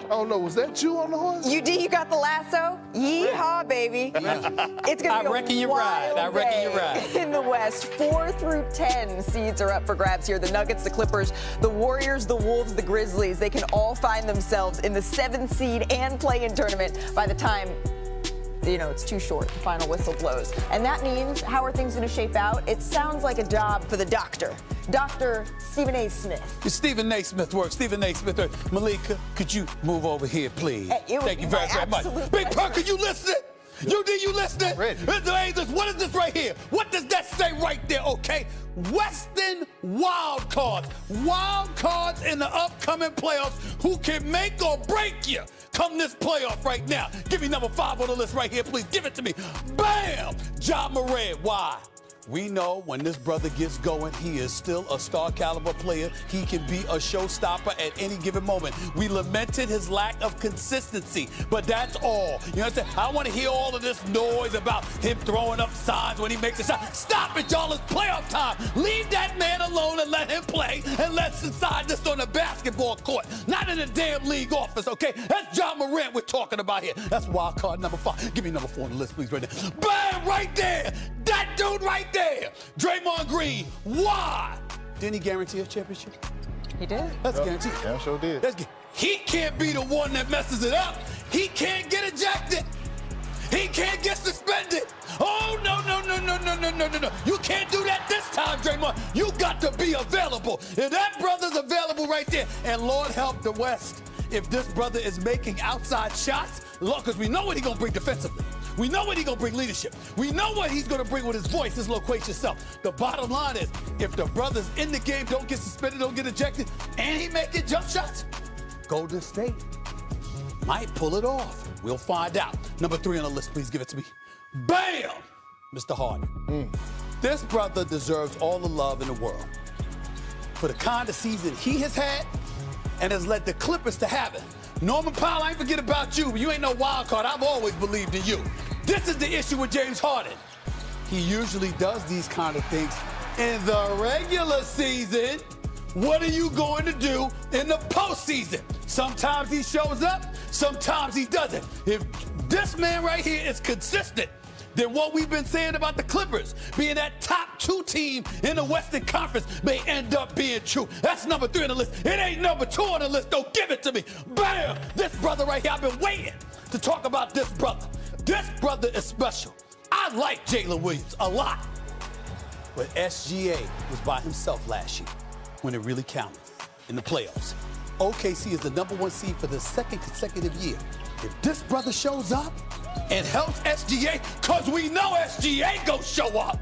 don't know. Was that you on the horse? UD, you got the lasso? Yeehaw, baby. It's going to be a wild day in the West. 4 through 10 seeds are up for grabs here. The Nuggets, the Clippers, the Warriors, the Wolves, the Grizzlies. They can all find themselves in the 7th seed and play-in tournament by the time it's too short. The final whistle blows. And that means, how are things going to shape out? It sounds like a job for the doctor. Dr. Stephen A. Smith. Stephen A. Smith works. Stephen A. Smith works. Malika, could you move over here, please? Thank you very much. Big Perkins, you listening? You listening? What is this right here? What does that say right there, okay? Western wild cards. Wild cards in the upcoming playoffs who can make or break you come this playoff right now. Give me number 5 on the list right here, please. Give it to me. Bam! Ja Morant. Why? We know when this brother gets going, he is still a star caliber player. He can be a showstopper at any given moment. We lamented his lack of consistency, but that's all. You know what I'm saying? I don't want to hear all of this noise about him throwing up signs when he makes a shot. Stop it, y'all. It's playoff time. Leave that man alone and let him play, and let's decide this on the basketball court, not in the damn league office, okay? That's Ja Morant we're talking about here. That's wild card number 5. Give me number 4 on the list, please, right there. Bam! Right there. That dude right there. Draymond Green. Why? Didn't he guarantee a championship? He did. That's guaranteed. Yeah, sure did. He can't be the one that messes it up. He can't get ejected. He can't get suspended. Oh, no. You can't do that this time, Draymond. You got to be available. And that brother's available right there. And Lord help the West if this brother is making outside shots, because we know what he's going to bring defensively. We know what he's going to bring leadership. We know what he's going to bring with his voice, his loquacious self. The bottom line is, if the brothers in the game don't get suspended, don't get ejected, and he making jump shots, Golden State might pull it off. We'll find out. Number 3 on the list, please give it to me. Bam! Mr. Harden. This brother deserves all the love in the world for the kind of season he has had and has led the Clippers to have it. Norman Powell, I ain't forget about you, but you ain't no wild card. I've always believed in you. This is the issue with James Harden. He usually does these kind of things in the regular season. What are you going to do in the postseason? Sometimes he shows up, sometimes he doesn't. If this man right here is consistent, then what we've been saying about the Clippers being that top 2 team in the Western Conference may end up being true. That's number 3 on the list. It ain't number 2 on the list. Don't give it to me. Bam! This brother right here, I've been waiting to talk about this brother. This brother is special. I like Jalen Williams a lot. But SGA was by himself last year when it really counted in the playoffs. OKC is the number 1 seed for the 2nd consecutive year. If this brother shows up and helps SGA, because we know SGA gonna show up,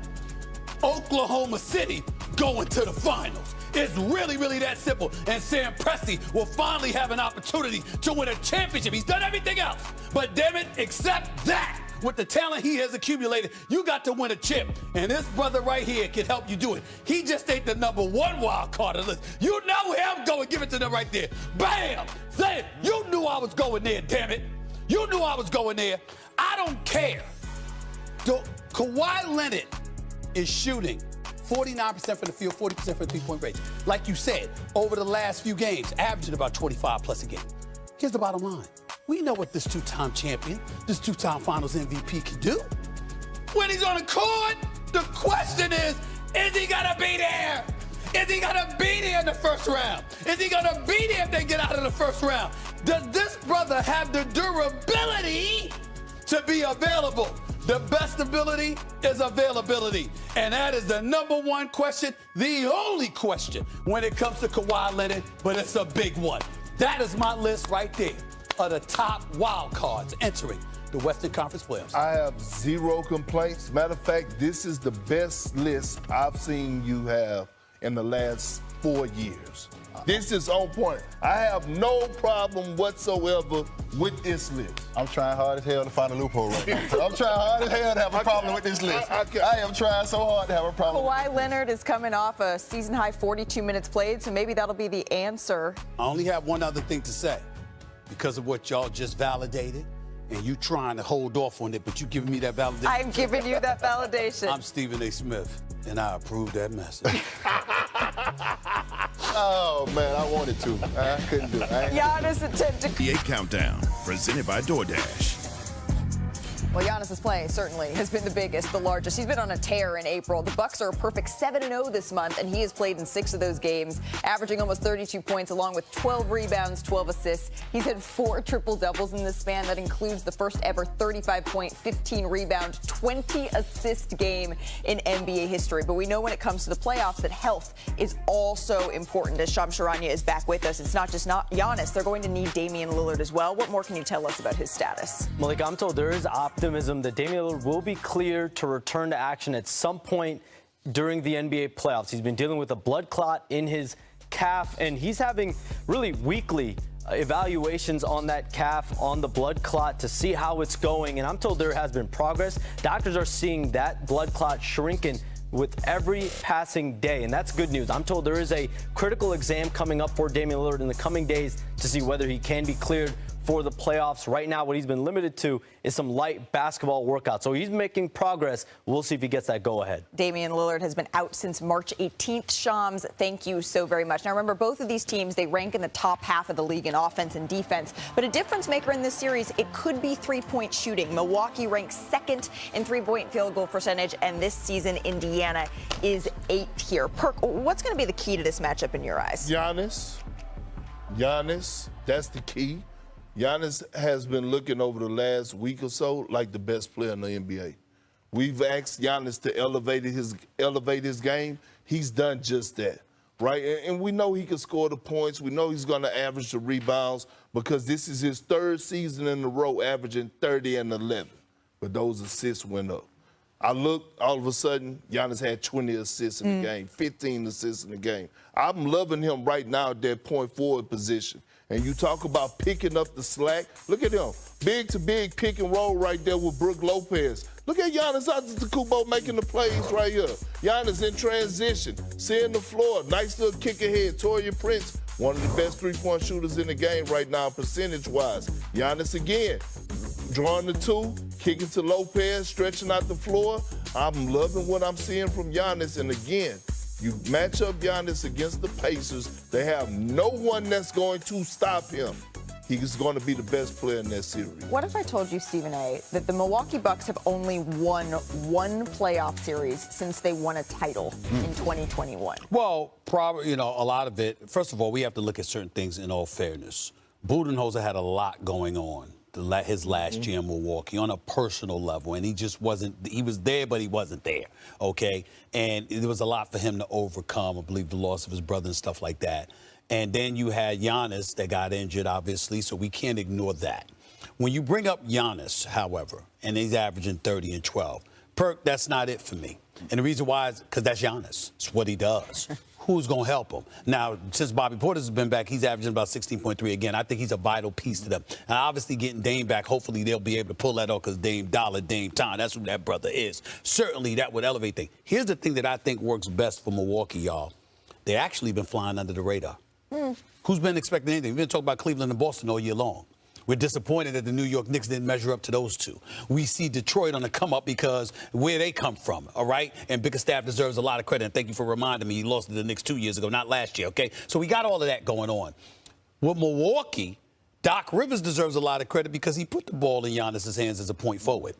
Oklahoma City going to the finals. It's really that simple. And Sam Presti will finally have an opportunity to win a championship. He's done everything else. But damn it, except that. With the talent he has accumulated, you got to win a chip. And this brother right here can help you do it. He just ain't the number 1 wild card on the list. You know him. Go and give it to them right there. Bam! Say it. You knew I was going there, damn it. You knew I was going there. I don't care. Kawhi Leonard is shooting 49% from the field, 40% from the three-point range. Like you said, over the last few games, averaging about 25 plus a game. Here's the bottom line. We know what this 2-time champion, this 2-time finals MVP can do. When he's on the court, the question is he going to be there? Is he going to be there in the first round? Is he going to be there if they get out of the first round? Does this brother have the durability to be available? The best ability is availability. And that is the number 1 question, the only question when it comes to Kawhi Leonard, but it's a big one. That is my list right there of the top wild cards entering the Western Conference playoffs. I have 0 complaints. Matter of fact, this is the best list I've seen you have in the last 4 years. This is on point. I have no problem whatsoever with this list. I'm trying hard as hell to find a loophole right now. I'm trying hard as hell to have a problem with this list. I am trying so hard to have a problem. Kawhi Leonard is coming off a season-high 42 minutes played, so maybe that'll be the answer. I only have one other thing to say. Because of what y'all just validated, and you trying to hold off on it, but you giving me that validation. I'm giving you that validation. I'm Stephen A. Smith, and I approve that message. Oh, man, I wanted to. I couldn't do it. Giannis attempted. NBA Countdown, presented by DoorDash. Well, Giannis's play certainly has been the biggest, the largest. He's been on a tear in April. The Bucks are a perfect 7-0 this month, and he has played in 6 of those games, averaging almost 32 points, along with 12 rebounds, 12 assists. He's had 4 triple-doubles in this span. That includes the first ever 35-point, 15-rebound, 20-assist game in NBA history. But we know when it comes to the playoffs that health is also important. As Shams Charania is back with us, it's not just Giannis. They're going to need Damian Lillard as well. What more can you tell us about his status? Malik, I'm told there is optimism that Damian Lillard will be cleared to return to action at some point during the NBA playoffs. He's been dealing with a blood clot in his calf, and he's having really weekly evaluations on that calf, on the blood clot, to see how it's going. And I'm told there has been progress. Doctors are seeing that blood clot shrinking with every passing day, and that's good news. I'm told there is a critical exam coming up for Damian Lillard in the coming days to see whether he can be cleared for the playoffs. Right now, what he's been limited to is some light basketball workouts. So he's making progress. We'll see if he gets that go-ahead. Damian Lillard has been out since March 18th. Shams, thank you so very much. Now, remember, both of these teams, they rank in the top half of the league in offense and defense. But a difference maker in this series, it could be three-point shooting. Milwaukee ranks second in three-point field goal percentage, and this season, Indiana is 8th here. Perk, what's going to be the key to this matchup in your eyes? Giannis, that's the key. Giannis has been looking over the last week or so like the best player in the NBA. We've asked Giannis to elevate his game. He's done just that, right? And we know he can score the points. We know he's going to average the rebounds because this is his 3rd season in a row averaging 30 and 11. But those assists went up. I looked, all of a sudden, Giannis had 20 assists in the game, 15 assists in the game. I'm loving him right now at that point forward position. And you talk about picking up the slack. Look at him. Big to big pick and roll right there with Brook Lopez. Look at Giannis Antetokounmpo making the plays right here. Giannis in transition, seeing the floor. Nice little kick ahead. Torian Prince, one of the best three-point shooters in the game right now, percentage-wise. Giannis again, drawing the 2, kicking to Lopez, stretching out the floor. I'm loving what I'm seeing from Giannis. And again, you match up Giannis against the Pacers, they have no one that's going to stop him. He's going to be the best player in that series. What if I told you, Stephen A., that the Milwaukee Bucks have only won one playoff series since they won a title in 2021? Well, probably, a lot of it. First of all, we have to look at certain things in all fairness. Budenholzer had a lot going on his last year in Milwaukee on a personal level, and he just wasn't. He was there, but he wasn't there. Okay, and there was a lot for him to overcome. I believe the loss of his brother and stuff like that. And then you had Giannis that got injured, obviously, so we can't ignore that. When you bring up Giannis, however, and he's averaging 30 and 12, Perk, that's not it for me. And the reason why is because that's Giannis. It's what he does. Who's going to help him? Now, since Bobby Portis has been back, he's averaging about 16.3 again. I think he's a vital piece to them. And obviously getting Dame back, hopefully they'll be able to pull that off because Dame Dollar, Dame Time, that's who that brother is. Certainly that would elevate things. Here's the thing that I think works best for Milwaukee, y'all. They actually been flying under the radar. Who's been expecting anything? We've been talking about Cleveland and Boston all year long. We're disappointed that the New York Knicks didn't measure up to those two. We see Detroit on the come up because where they come from, all right? And Bickerstaff deserves a lot of credit. And thank you for reminding me he lost to the Knicks 2 years ago, not last year, okay? So we got all of that going on. With Milwaukee, Doc Rivers deserves a lot of credit because he put the ball in Giannis's hands as a point forward.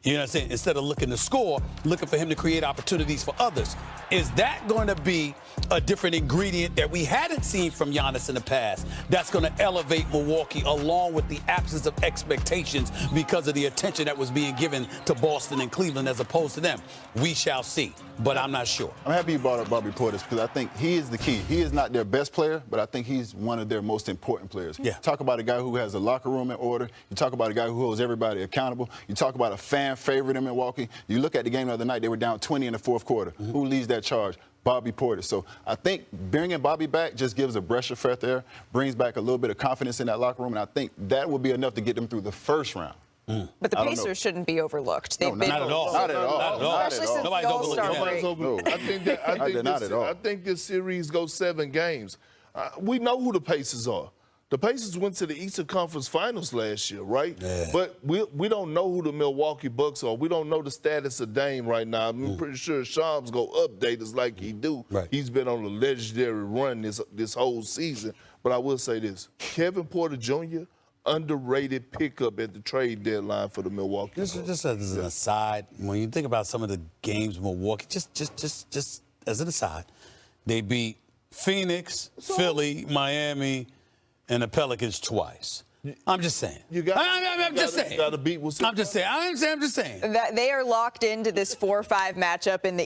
You know what I'm saying? Instead of looking to score, looking for him to create opportunities for others. Is that going to be a different ingredient that we hadn't seen from Giannis in the past that's going to elevate Milwaukee along with the absence of expectations because of the attention that was being given to Boston and Cleveland as opposed to them? We shall see, but I'm not sure. I'm happy you brought up Bobby Portis because I think he is the key. He is not their best player, but I think he's one of their most important players. Yeah. Talk about a guy who has a locker room in order. You talk about a guy who holds everybody accountable. You talk about a fan favorite in Milwaukee. You look at the game the other night, they were down 20 in the fourth quarter. Who leads that charge? Bobby Portis. So I think bringing Bobby back just gives a breath of fresh air, brings back a little bit of confidence in that locker room, and I think that will be enough to get them through the first round. But the Pacers shouldn't be overlooked. Not at all. Not at all. Not at all. Especially since Nobody's the All-Star overlooking break. I think this series goes 7 games. We know who the Pacers are. The Pacers went to the Eastern Conference Finals last year, right? Yeah. But we don't know who the Milwaukee Bucks are. We don't know the status of Dame right now. I'm pretty sure Shams go update us like he do. Right. He's been on a legendary run this whole season. But I will say this: Kevin Porter Jr. underrated pickup at the trade deadline for the Milwaukee Bucks. Just as an aside, when you think about some of the games Milwaukee, just as an aside, they beat Phoenix, Philly, Miami, and the Pelicans twice. I'm just saying. I'm just saying. You got to beat what's I'm just saying. I'm just saying. That they are locked into this 4-5 matchup in the